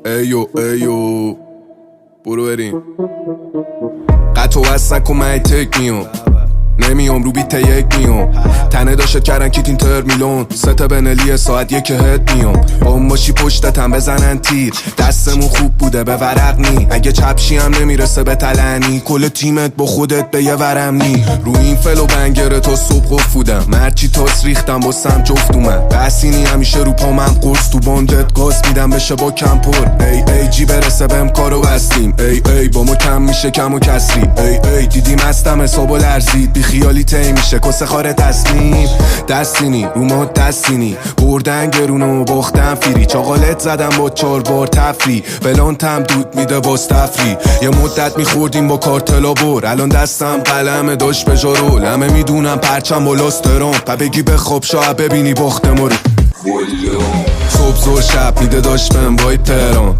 ایو ایو برو بریم قطع و وصل نکن من تک میام نمیام رو بیت یک میام تنه داشت کردن کیت اینتر میلون سته بنلی ساعت یک هد میام با اون باشی پشتتم بزنن تیر دستمون خوب بوده به ورق نی اگه چپشی هم نمیرسه به تلنی کل تیمت با خودت به یه ورم نی رو این فلو بنگره تا صبح قف بودم مرچی تاس ریختم با سم جفت اومد بسینی همیشه رو پا من قرص تو باندت گاز میدم بشه با کم پر ای جی برسه بهم کارو بستیم ای با ما کم میشه کم و کسری ای دیدیم هستم حسابو لرزید بی خیالی تی میشه کسه خاره تسلیم دستینی رو ما دستینی بردن گرونو باختن فیری چاقالت زدم با 4 بار تفری بلانتم دود میده واس تفری یه مدت میخوردیم با کارتلا بر الان دستم قلمه داشت به جارول همه میدونم پرچم بالاست ترام و بگی بخواب شاید ببینی باخت ما رو صبح زور شب میده داشت بهم وایب تهران